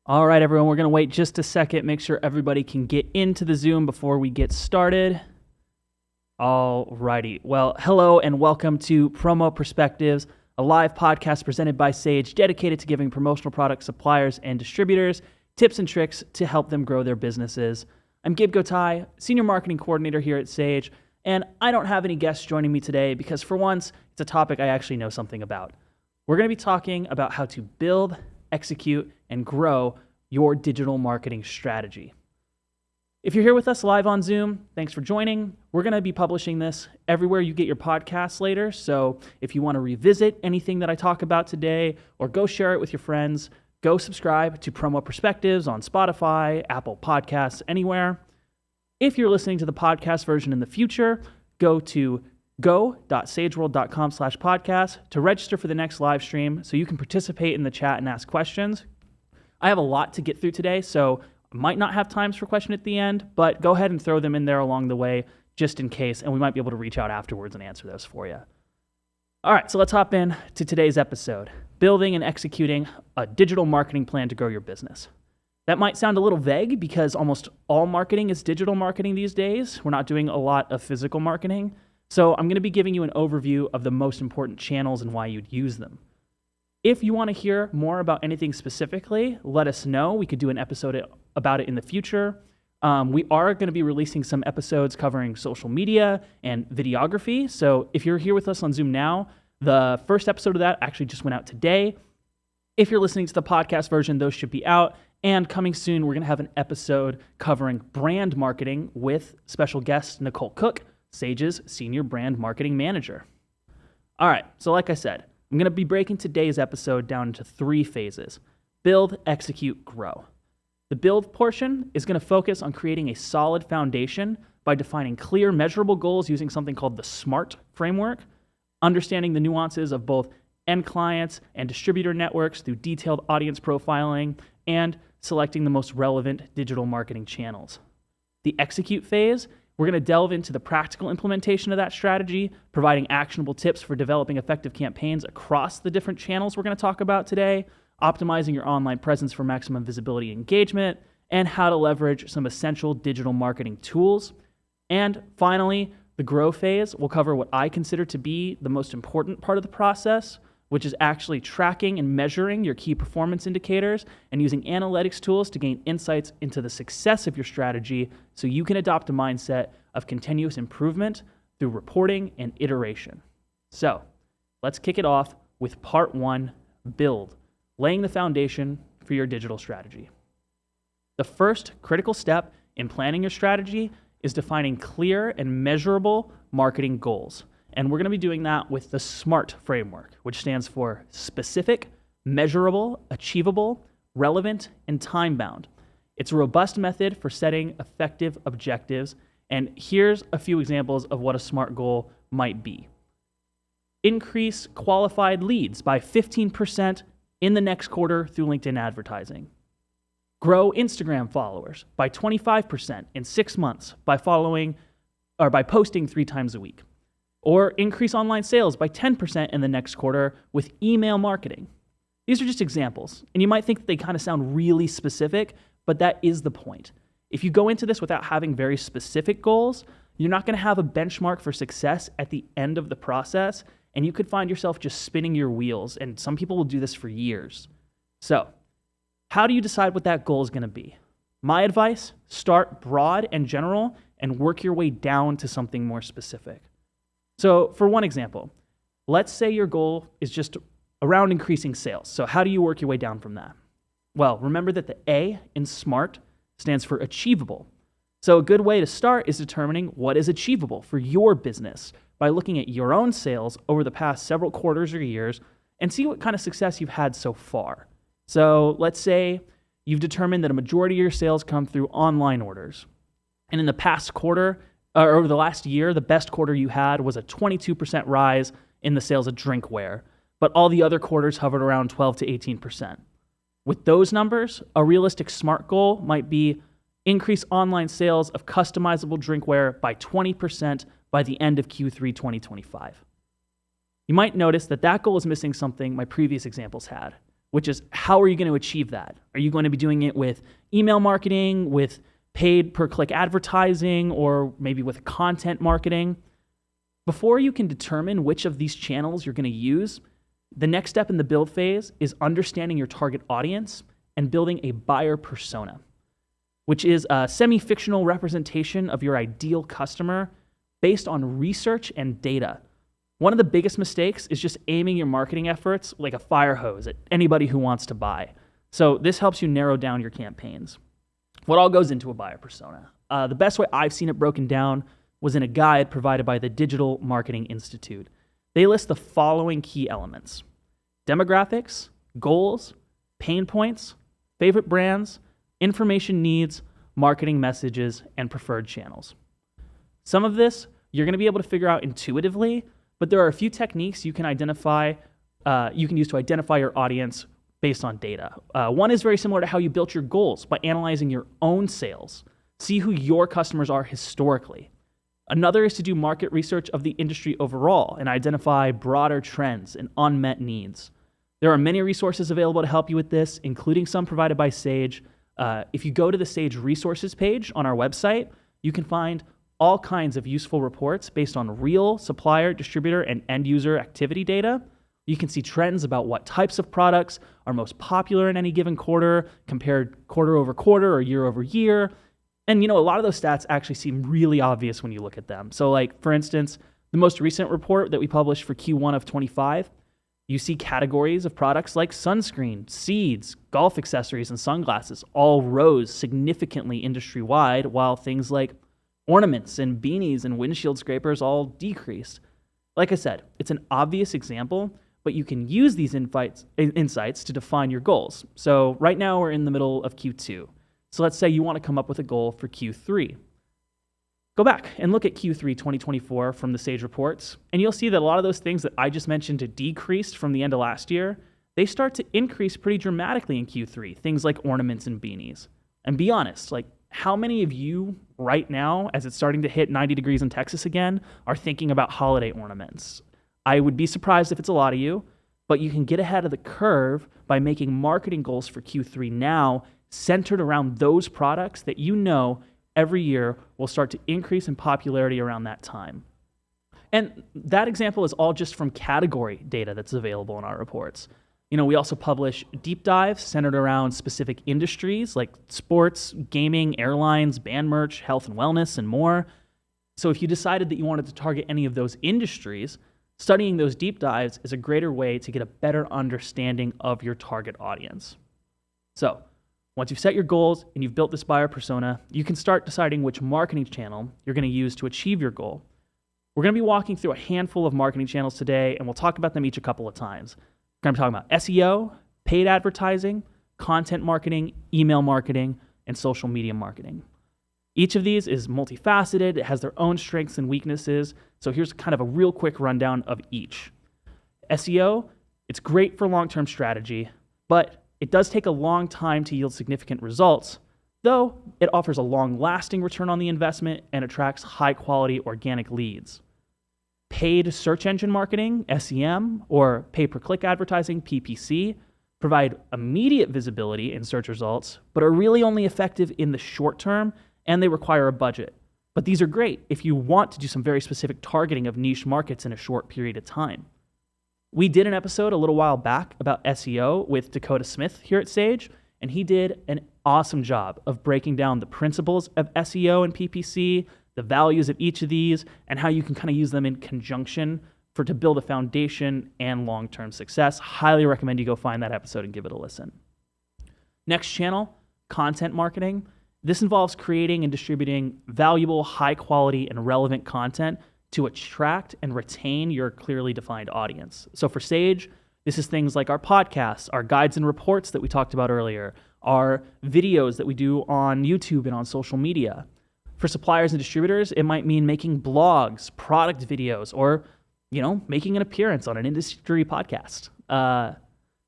All right, everyone, we're going to wait just a second, make sure everybody can get into the Zoom before we get started. All righty. Well, hello and welcome to Promo Perspectives, a live podcast presented by Sage, dedicated to giving promotional product suppliers and distributors tips and tricks to help them grow their businesses. I'm Gabe Gotay, Senior Marketing Coordinator here at Sage, and I don't have any guests joining me today because for once, it's a topic I actually know something about. We're going to be talking about how to build, execute, and grow your digital marketing strategy. If you're here with us live on Zoom, thanks for joining. We're going to be publishing this everywhere you get your podcasts later, so if you want to revisit anything that I talk about today or go share it with your friends, go subscribe to Promo Perspectives on Spotify, Apple Podcasts, anywhere. If you're listening to the podcast version in the future, go to go.sageworld.com/podcast to register for the next live stream so you can participate in the chat and ask questions. I have a lot to get through today, so I might not have times for question at the end, but go ahead and throw them in there along the way just in case, and we might be able to reach out afterwards and answer those for you. All right, so let's hop in to today's episode, building and executing a digital marketing plan to grow your business. That might sound a little vague because almost all marketing is digital marketing these days. We're not doing a lot of physical marketing. So I'm going to be giving you an overview of the most important channels and why you'd use them. If you want to hear more about anything specifically, let us know. We could do an episode about it in the future. We are going to be releasing some episodes covering social media and videography. So if you're here with us on Zoom now, the first episode of that actually just went out today. If you're listening to the podcast version, those should be out. And coming soon, we're going to have an episode covering brand marketing with special guest Nicole Cook, Sage's Senior Brand Marketing Manager. All right, so like I said, I'm going to be breaking today's episode down into 3 phases: build, execute, grow. The build portion is going to focus on creating a solid foundation by defining clear, measurable goals using something called the SMART framework, understanding the nuances of both end clients and distributor networks through detailed audience profiling, and selecting the most relevant digital marketing channels. The execute phase, we're going to delve into the practical implementation of that strategy, providing actionable tips for developing effective campaigns across the different channels we're going to talk about today, optimizing your online presence for maximum visibility and engagement, and how to leverage some essential digital marketing tools. And finally, the grow phase will cover what I consider to be the most important part of the process, which is actually tracking and measuring your key performance indicators and using analytics tools to gain insights into the success of your strategy so you can adopt a mindset of continuous improvement through reporting and iteration. So let's kick it off with part 1, build, laying the foundation for your digital strategy. The first critical step in planning your strategy is defining clear and measurable marketing goals. And we're going to be doing that with the SMART framework, which stands for specific, measurable, achievable, relevant, and time-bound. It's a robust method for setting effective objectives, and here's a few examples of what a SMART goal might be. Increase qualified leads by 15% in the next quarter through LinkedIn advertising. Grow Instagram followers by 25% in 6 months by posting 3 times a week. Or increase online sales by 10% in the next quarter with email marketing. These are just examples, and you might think that they kind of sound really specific, but that is the point. If you go into this without having very specific goals, you're not going to have a benchmark for success at the end of the process, and you could find yourself just spinning your wheels, and some people will do this for years. So, how do you decide what that goal is going to be? My advice, start broad and general and work your way down to something more specific. So for one example, let's say your goal is just around increasing sales. So how do you work your way down from that? Well, remember that the A in SMART stands for achievable. So a good way to start is determining what is achievable for your business by looking at your own sales over the past several quarters or years and see what kind of success you've had so far. So let's say you've determined that a majority of your sales come through online orders. And in the past quarter, or over the last year, the best quarter you had was a 22% rise in the sales of drinkware, but all the other quarters hovered around 12 to 18%. With those numbers, a realistic SMART goal might be increase online sales of customizable drinkware by 20% by the end of Q3 2025. You might notice that that goal is missing something my previous examples had, which is how are you going to achieve that? Are you going to be doing it with email marketing, with paid per-click advertising, or maybe with content marketing? Before you can determine which of these channels you're going to use, the next step in the build phase is understanding your target audience and building a buyer persona, which is a semi-fictional representation of your ideal customer based on research and data. One of the biggest mistakes is just aiming your marketing efforts like a fire hose at anybody who wants to buy. So this helps you narrow down your campaigns. What all goes into a buyer persona? The best way I've seen it broken down was in a guide provided by the Digital Marketing Institute. They list the following key elements: demographics, goals, pain points, favorite brands, information needs, marketing messages, and preferred channels. Some of this you're going to be able to figure out intuitively, but there are a few techniques you can use to identify your audience based on data. One is very similar to how you built your goals by analyzing your own sales. See who your customers are historically. Another is to do market research of the industry overall and identify broader trends and unmet needs. There are many resources available to help you with this, including some provided by Sage. If you go to the Sage resources page on our website, you can find all kinds of useful reports based on real supplier, distributor, and end user activity data. You can see trends about what types of products are most popular in any given quarter, compared quarter over quarter or year over year. And a lot of those stats actually seem really obvious when you look at them. So like, for instance, the most recent report that we published for Q1 of 25, you see categories of products like sunscreen, seeds, golf accessories, and sunglasses all rose significantly industry-wide, while things like ornaments and beanies and windshield scrapers all decreased. Like I said, it's an obvious example, but you can use these insights to define your goals. So right now we're in the middle of Q2. So let's say you want to come up with a goal for Q3. Go back and look at Q3 2024 from the Sage reports, and you'll see that a lot of those things that I just mentioned decreased from the end of last year, they start to increase pretty dramatically in Q3, things like ornaments and beanies. And be honest, like, how many of you right now, as it's starting to hit 90 degrees in Texas again, are thinking about holiday ornaments? I would be surprised if it's a lot of you, but you can get ahead of the curve by making marketing goals for Q3 now centered around those products that you know every year will start to increase in popularity around that time. And that example is all just from category data that's available in our reports. We also publish deep dives centered around specific industries like sports, gaming, airlines, band merch, health and wellness, and more. So if you decided that you wanted to target any of those industries, studying those deep dives is a greater way to get a better understanding of your target audience. So once you've set your goals and you've built this buyer persona, you can start deciding which marketing channel you're going to use to achieve your goal. We're going to be walking through a handful of marketing channels today, and we'll talk about them each a couple of times. We're going to be talking about SEO, paid advertising, content marketing, email marketing, and social media marketing. Each of these is multifaceted. It has their own strengths and weaknesses. So here's kind of a real quick rundown of each. SEO, it's great for long-term strategy, but it does take a long time to yield significant results, though it offers a long-lasting return on the investment and attracts high-quality organic leads. Paid search engine marketing, SEM, or pay-per-click advertising, PPC, provide immediate visibility in search results, but are really only effective in the short term, and they require a budget. But these are great if you want to do some very specific targeting of niche markets in a short period of time. We did an episode a little while back about SEO with Dakota Smith here at Sage, and he did an awesome job of breaking down the principles of SEO and PPC, the values of each of these, and how you can kind of use them in conjunction to build a foundation and long-term success. Highly recommend you go find that episode and give it a listen. Next channel, content marketing. This involves creating and distributing valuable, high-quality, and relevant content to attract and retain your clearly defined audience. So for Sage, this is things like our podcasts, our guides and reports that we talked about earlier, our videos that we do on YouTube and on social media. For suppliers and distributors, it might mean making blogs, product videos, or making an appearance on an industry podcast.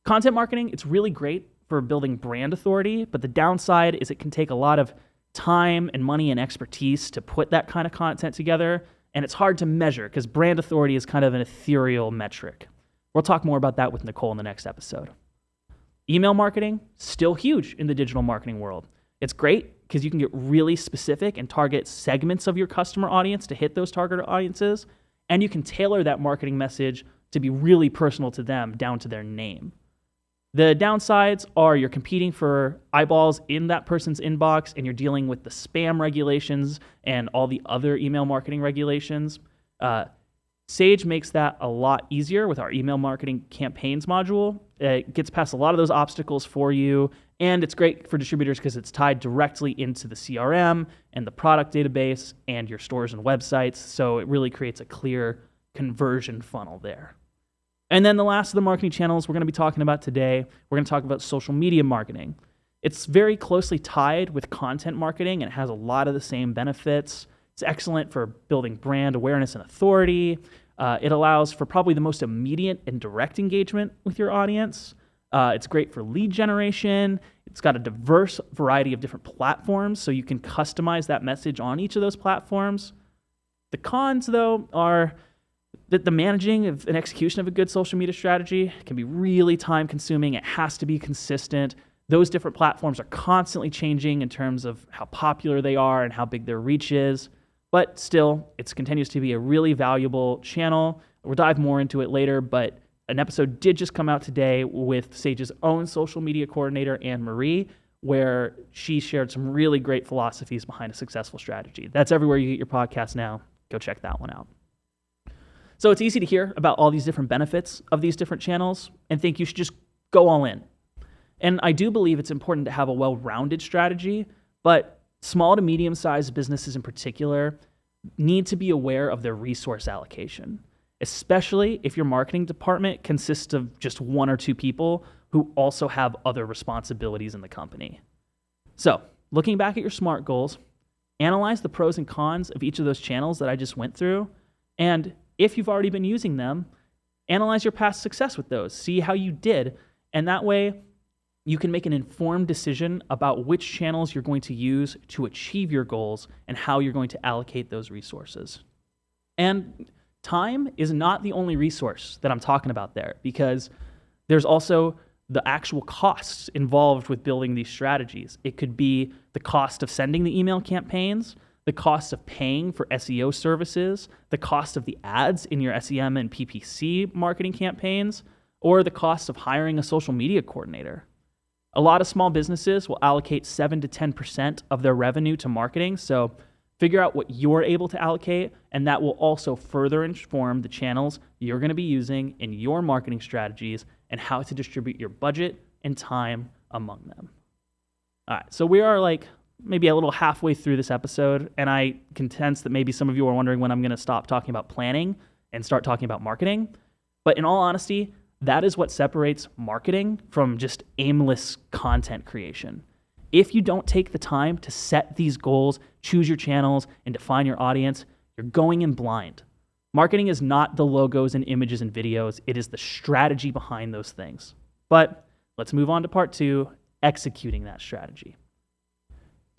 Content marketing, it's really great for building brand authority, but the downside is it can take a lot of time and money and expertise to put that kind of content together, and it's hard to measure because brand authority is kind of an ethereal metric. We'll talk more about that with Nicole in the next episode. Email marketing, still huge in the digital marketing world. It's great because you can get really specific and target segments of your customer audience to hit those target audiences, and you can tailor that marketing message to be really personal to them, down to their name. The downsides are you're competing for eyeballs in that person's inbox, and you're dealing with the spam regulations and all the other email marketing regulations. Sage makes that a lot easier with our email marketing campaigns module. It gets past a lot of those obstacles for you, and it's great for distributors because it's tied directly into the CRM and the product database and your stores and websites, so it really creates a clear conversion funnel there. And then the last of the marketing channels we're going to be talking about today, we're going to talk about social media marketing. It's very closely tied with content marketing, and it has a lot of the same benefits. It's excellent for building brand awareness and authority. It allows for probably the most immediate and direct engagement with your audience. It's great for lead generation. It's got a diverse variety of different platforms, so you can customize that message on each of those platforms. The cons, though, are that the managing of and execution of a good social media strategy can be really time-consuming. It has to be consistent. Those different platforms are constantly changing in terms of how popular they are and how big their reach is. But still, it continues to be a really valuable channel. We'll dive more into it later, but an episode did just come out today with Sage's own social media coordinator, Anne Marie, where she shared some really great philosophies behind a successful strategy. That's everywhere you get your podcast now. Go check that one out. So it's easy to hear about all these different benefits of these different channels and think you should just go all in. And I do believe it's important to have a well-rounded strategy, but small to medium-sized businesses in particular need to be aware of their resource allocation, especially if your marketing department consists of just one or two people who also have other responsibilities in the company. So, looking back at your SMART goals, analyze the pros and cons of each of those channels that I just went through, and if you've already been using them, analyze your past success with those, see how you did, and that way you can make an informed decision about which channels you're going to use to achieve your goals and how you're going to allocate those resources. And time is not the only resource that I'm talking about there, because there's also the actual costs involved with building these strategies. It could be the cost of sending the email campaigns, the cost of paying for SEO services, the cost of the ads in your SEM and PPC marketing campaigns, or the cost of hiring a social media coordinator. A lot of small businesses will allocate 7 to 10% of their revenue to marketing, so figure out what you're able to allocate, and that will also further inform the channels you're going to be using in your marketing strategies and how to distribute your budget and time among them. All right, so we are maybe a little halfway through this episode, and I can sense that maybe some of you are wondering when I'm going to stop talking about planning and start talking about marketing. But in all honesty, that is what separates marketing from just aimless content creation. If you don't take the time to set these goals, choose your channels, and define your audience, you're going in blind. Marketing is not the logos and images and videos. It is the strategy behind those things. But let's move on to part 2, executing that strategy.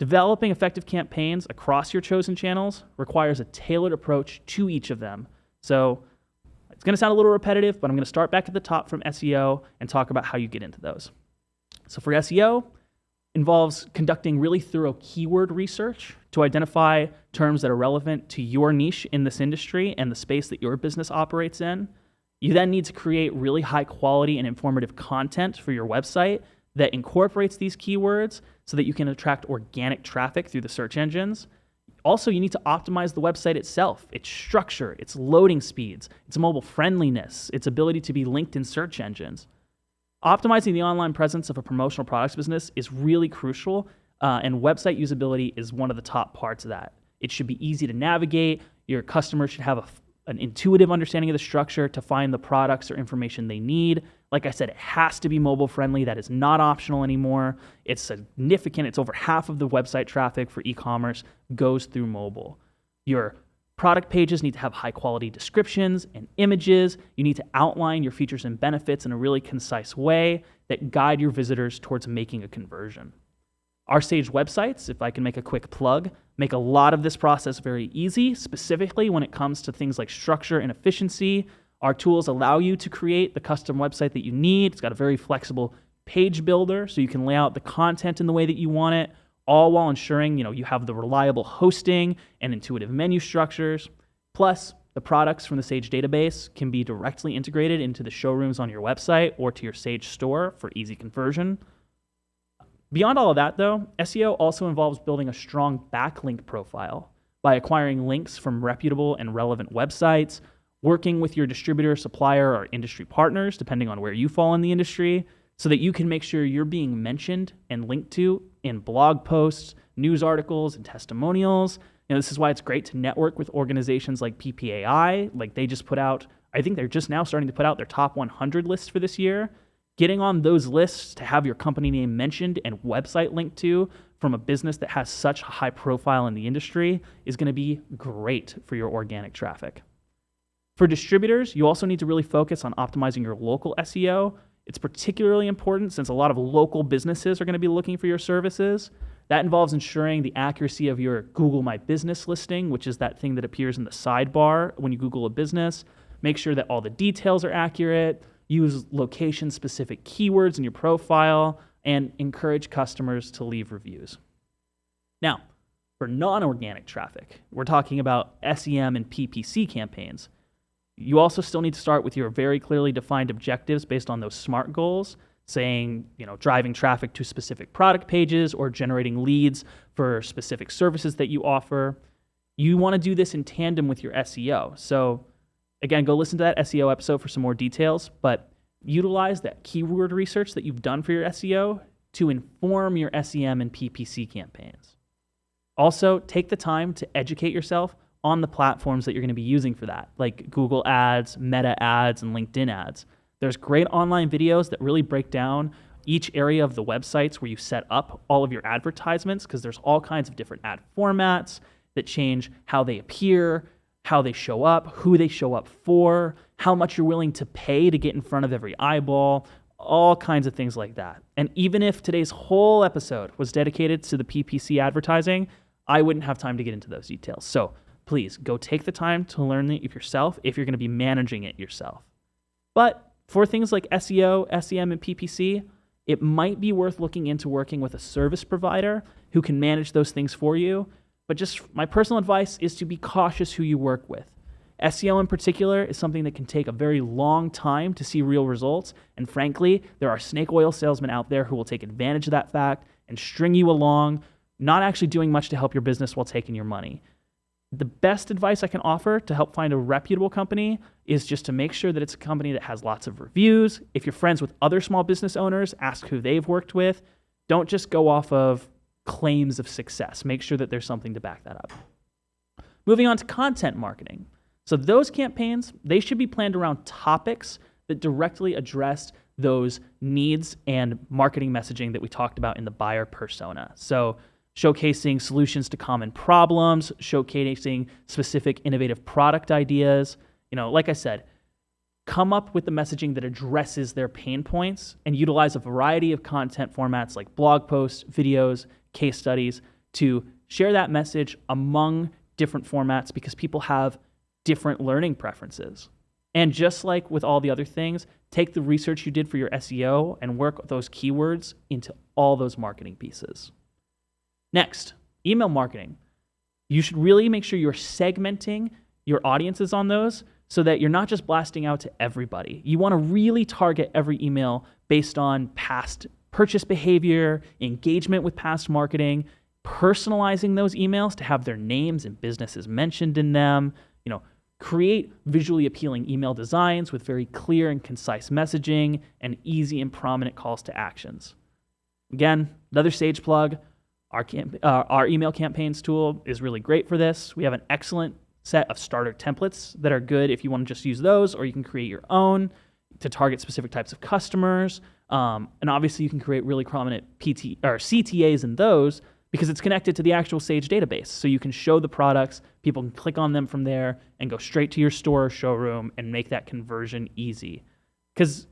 Developing effective campaigns across your chosen channels requires a tailored approach to each of them. So it's going to sound a little repetitive, but I'm going to start back at the top from SEO and talk about how you get into those. So for SEO, involves conducting really thorough keyword research to identify terms that are relevant to your niche in this industry and the space that your business operates in. You then need to create really high quality and informative content for your website that incorporates these keywords so that you can attract organic traffic through the search engines. Also, you need to optimize the website itself, its structure, its loading speeds, its mobile friendliness, its ability to be linked in search engines. Optimizing the online presence of a promotional products business is really crucial, and website usability is one of the top parts of that. It should be easy to navigate. Your customers should have an intuitive understanding of the structure to find the products or information they need. Like I said, it has to be mobile friendly. That is not optional anymore. It's significant. It's over half of the website traffic for e-commerce goes through mobile. Your product pages need to have high quality descriptions and images. You need to outline your features and benefits in a really concise way that guide your visitors towards making a conversion. Our Sage websites, if I can make a quick plug, make a lot of this process very easy, specifically when it comes to things like structure and efficiency. Our tools allow you to create the custom website that you need. It's got a very flexible page builder so you can lay out the content in the way that you want it, all while ensuring you have the reliable hosting and intuitive menu structures. Plus, the products from the Sage database can be directly integrated into the showrooms on your website or to your Sage store for easy conversion. Beyond all of that, though, SEO also involves building a strong backlink profile by acquiring links from reputable and relevant websites, working with your distributor, supplier, or industry partners, depending on where you fall in the industry, so that you can make sure you're being mentioned and linked to in blog posts, news articles, and testimonials. This is why it's great to network with organizations like PPAI. Like they just put out, I think they're just now starting to put out their top 100 lists for this year. Getting on those lists to have your company name mentioned and website linked to from a business that has such a high profile in the industry is going to be great for your organic traffic. For distributors, you also need to really focus on optimizing your local SEO. It's particularly important since a lot of local businesses are going to be looking for your services. That involves ensuring the accuracy of your Google My Business listing, which is that thing that appears in the sidebar when you Google a business. Make sure that all the details are accurate, use location-specific keywords in your profile, and encourage customers to leave reviews. Now, for non-organic traffic, we're talking about SEM and PPC campaigns. You also still need to start with your very clearly defined objectives based on those SMART goals, saying, driving traffic to specific product pages or generating leads for specific services that you offer. You want to do this in tandem with your SEO. So again, go listen to that SEO episode for some more details, but utilize that keyword research that you've done for your SEO to inform your SEM and PPC campaigns. Also, take the time to educate yourself on the platforms that you're going to be using for that, like Google Ads, Meta Ads, and LinkedIn Ads. There's great online videos that really break down each area of the websites where you set up all of your advertisements, because there's all kinds of different ad formats that change how they appear, how they show up, who they show up for, how much you're willing to pay to get in front of every eyeball, all kinds of things like that. And even if today's whole episode was dedicated to the PPC advertising, I wouldn't have time to get into those details. So please go take the time to learn it yourself if you're going to be managing it yourself. But for things like SEO, SEM, and PPC, it might be worth looking into working with a service provider who can manage those things for you. But just my personal advice is to be cautious who you work with. SEO in particular is something that can take a very long time to see real results. And frankly, there are snake oil salesmen out there who will take advantage of that fact and string you along, not actually doing much to help your business while taking your money. The best advice I can offer to help find a reputable company is just to make sure that it's a company that has lots of reviews. If you're friends with other small business owners, ask who they've worked with. Don't just go off of claims of success. Make sure that there's something to back that up. Moving on to content marketing. So those campaigns, they should be planned around topics that directly address those needs and marketing messaging that we talked about in the buyer persona. So showcasing solutions to common problems, showcasing specific innovative product ideas. Like I said, come up with the messaging that addresses their pain points and utilize a variety of content formats like blog posts, videos, case studies to share that message among different formats, because people have different learning preferences. And just like with all the other things, take the research you did for your SEO and work those keywords into all those marketing pieces. Next, email marketing. You should really make sure you're segmenting your audiences on those so that you're not just blasting out to everybody. You want to really target every email based on past purchase behavior, engagement with past marketing, personalizing those emails to have their names and businesses mentioned in them. Create visually appealing email designs with very clear and concise messaging and easy and prominent calls to actions. Again, another Sage plug. Our email campaigns tool is really great for this. We have an excellent set of starter templates that are good if you want to just use those, or you can create your own to target specific types of customers. And obviously you can create really prominent CTAs in those because it's connected to the actual Sage database. So you can show the products, people can click on them from there and go straight to your store or showroom and make that conversion easy. Because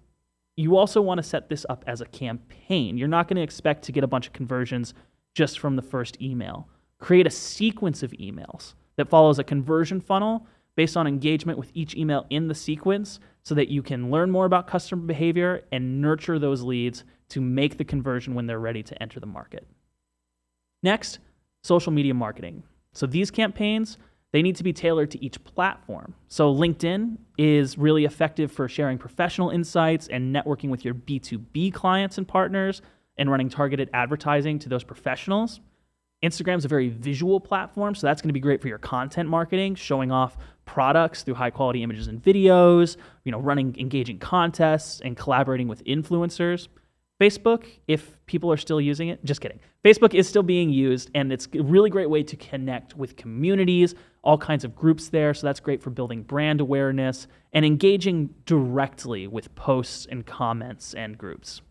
you also want to set this up as a campaign. You're not going to expect to get a bunch of conversions just from the first email. Create a sequence of emails that follows a conversion funnel based on engagement with each email in the sequence so that you can learn more about customer behavior and nurture those leads to make the conversion when they're ready to enter the market. Next, social media marketing. So these campaigns, they need to be tailored to each platform. So LinkedIn is really effective for sharing professional insights and networking with your B2B clients and partners and running targeted advertising to those professionals. Instagram is a very visual platform, so that's going to be great for your content marketing, showing off products through high quality images and videos, running engaging contests and collaborating with influencers. Facebook, if people are still using it, just kidding. Facebook is still being used, and it's a really great way to connect with communities, all kinds of groups there, so that's great for building brand awareness and engaging directly with posts and comments and groups.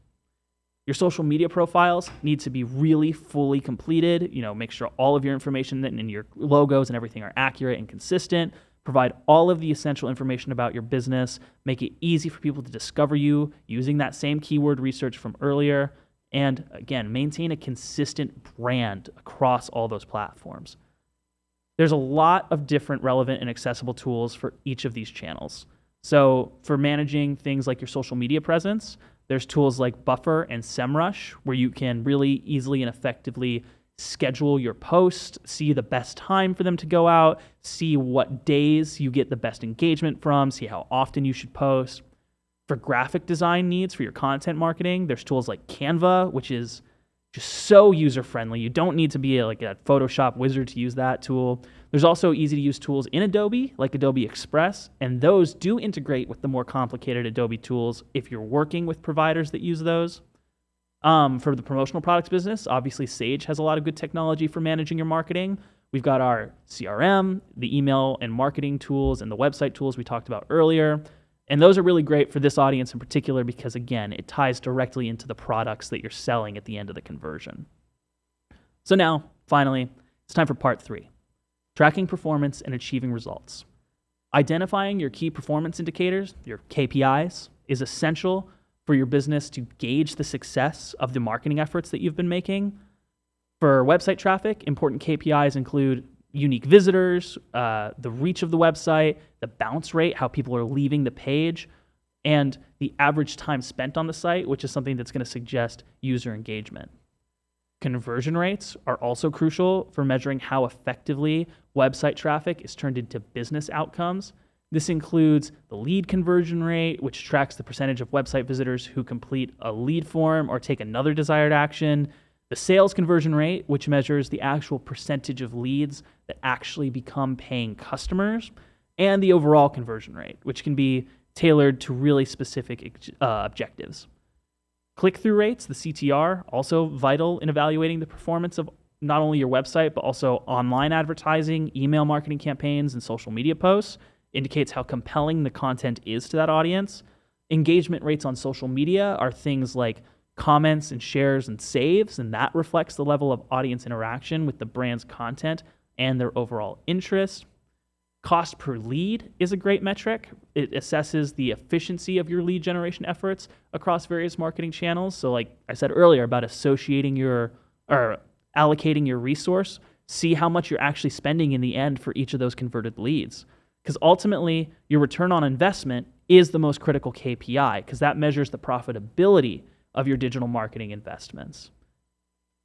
Your social media profiles need to be really fully completed. Make sure all of your information and your logos and everything are accurate and consistent. Provide all of the essential information about your business. Make it easy for people to discover you using that same keyword research from earlier. And again, maintain a consistent brand across all those platforms. There's a lot of different relevant and accessible tools for each of these channels. So for managing things like your social media presence, there's tools like Buffer and SEMrush, where you can really easily and effectively schedule your post, see the best time for them to go out, see what days you get the best engagement from, see how often you should post. For graphic design needs for your content marketing, there's tools like Canva, which is just so user-friendly. You don't need to be like a Photoshop wizard to use that tool. There's also easy-to-use tools in Adobe, like Adobe Express, and those do integrate with the more complicated Adobe tools if you're working with providers that use those. For the promotional products business, obviously Sage has a lot of good technology for managing your marketing. We've got our CRM, the email and marketing tools, and the website tools we talked about earlier. And those are really great for this audience in particular because, again, it ties directly into the products that you're selling at the end of the conversion. So now, finally, it's time for part 3, tracking performance and achieving results. Identifying your key performance indicators, your KPIs, is essential for your business to gauge the success of the marketing efforts that you've been making. For website traffic, important KPIs include unique visitors, the reach of the website, the bounce rate, how people are leaving the page, and the average time spent on the site, which is something that's going to suggest user engagement. Conversion rates are also crucial for measuring how effectively website traffic is turned into business outcomes. This includes the lead conversion rate, which tracks the percentage of website visitors who complete a lead form or take another desired action, the sales conversion rate, which measures the actual percentage of leads that actually become paying customers, and the overall conversion rate, which can be tailored to really specific objectives. Click-through rates, the CTR, also vital in evaluating the performance of not only your website, but also online advertising, email marketing campaigns, and social media posts. Indicates how compelling the content is to that audience. Engagement rates on social media are things like comments and shares and saves, and that reflects the level of audience interaction with the brand's content and their overall interest. Cost per lead is a great metric. It assesses the efficiency of your lead generation efforts across various marketing channels. So like I said earlier about allocating your resource, see how much you're actually spending in the end for each of those converted leads. Because ultimately, your return on investment is the most critical KPI because that measures the profitability of your digital marketing investments.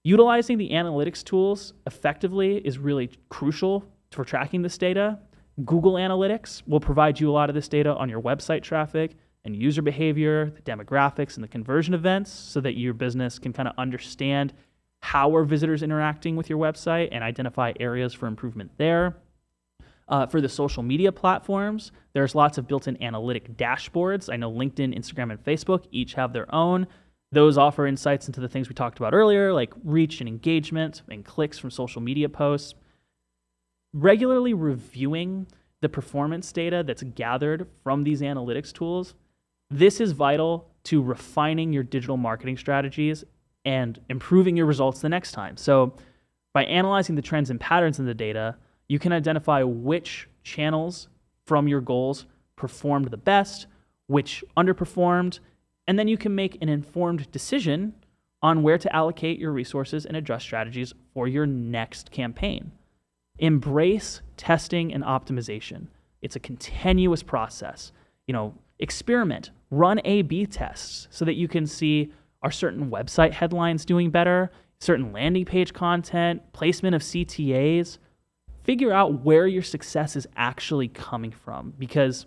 Utilizing the analytics tools effectively is really crucial for tracking this data. Google Analytics will provide you a lot of this data on your website traffic and user behavior, the demographics, and the conversion events so that your business can kind of understand how are visitors interacting with your website and identify areas for improvement there. For the social media platforms, there's lots of built-in analytic dashboards. I know LinkedIn, Instagram, and Facebook each have their own. Those offer insights into the things we talked about earlier, like reach and engagement and clicks from social media posts. Regularly reviewing the performance data that's gathered from these analytics tools, this is vital to refining your digital marketing strategies and improving your results the next time. So by analyzing the trends and patterns in the data, you can identify which channels from your goals performed the best, which underperformed, and then you can make an informed decision on where to allocate your resources and adjust strategies for your next campaign. Embrace testing and optimization. It's a continuous process. Experiment, run A/B tests so that you can see, Are certain website headlines doing better? Certain landing page content, placement of CTAs? Figure out where your success is actually coming from, because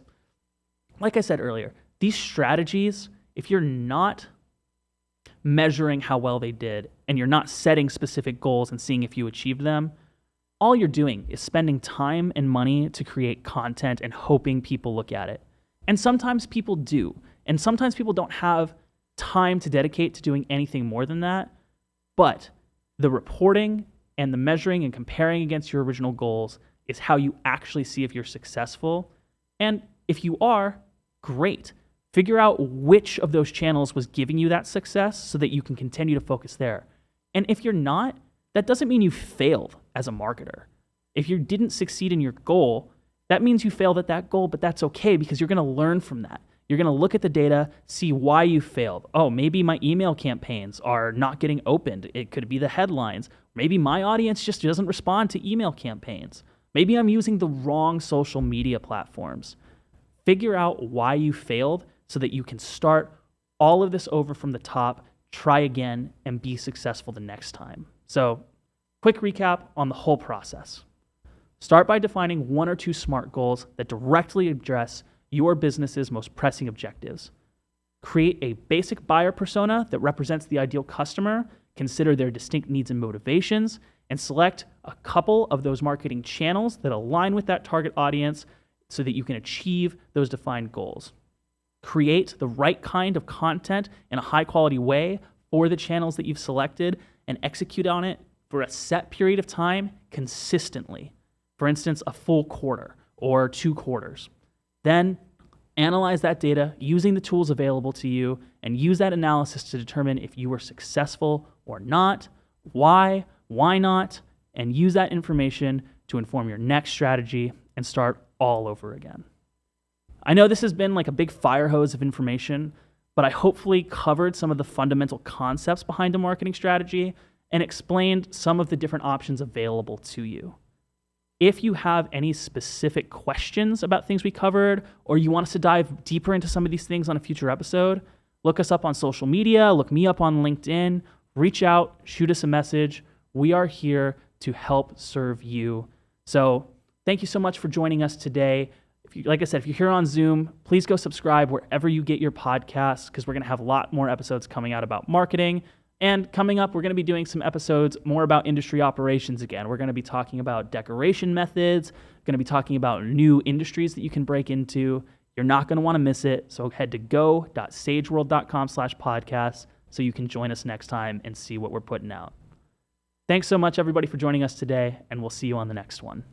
like I said earlier, these strategies, if you're not measuring how well they did and you're not setting specific goals and seeing if you achieved them, all you're doing is spending time and money to create content and hoping people look at it. And sometimes people do, and sometimes people don't have time to dedicate to doing anything more than that. But the reporting and the measuring and comparing against your original goals is how you actually see if you're successful. And if you are, great. Figure out which of those channels was giving you that success so that you can continue to focus there. And if you're not, that doesn't mean you failed as a marketer. If you didn't succeed in your goal, that means you failed at that goal, but that's okay because you're going to learn from that. You're going to look at the data, see why you failed. Oh, maybe my email campaigns are not getting opened. It could be the headlines. Maybe my audience just doesn't respond to email campaigns. Maybe I'm using the wrong social media platforms. Figure out why you failed so that you can start all of this over from the top, try again, and be successful the next time. So, quick recap on the whole process. Start by defining 1 or 2 SMART goals that directly address your business's most pressing objectives. Create a basic buyer persona that represents the ideal customer, consider their distinct needs and motivations, and select a couple of those marketing channels that align with that target audience so that you can achieve those defined goals. Create the right kind of content in a high-quality way for the channels that you've selected and execute on it for a set period of time consistently. For instance, a full quarter or 2 quarters. Then analyze that data using the tools available to you and use that analysis to determine if you were successful or not, why not, and use that information to inform your next strategy and start all over again. I know this has been like a big fire hose of information, but I hopefully covered some of the fundamental concepts behind a marketing strategy and explained some of the different options available to you. If you have any specific questions about things we covered, or you want us to dive deeper into some of these things on a future episode, look us up on social media, look me up on LinkedIn, reach out, shoot us a message. We are here to help serve you. So thank you so much for joining us today. Like I said, if you're here on Zoom, please go subscribe wherever you get your podcasts, because we're going to have a lot more episodes coming out about marketing. And coming up, we're going to be doing some episodes more about industry operations again. We're going to be talking about decoration methods, going to be talking about new industries that you can break into. You're not going to want to miss it. So head to go.sageworld.com/podcast so you can join us next time and see what we're putting out. Thanks so much, everybody, for joining us today, and we'll see you on the next one.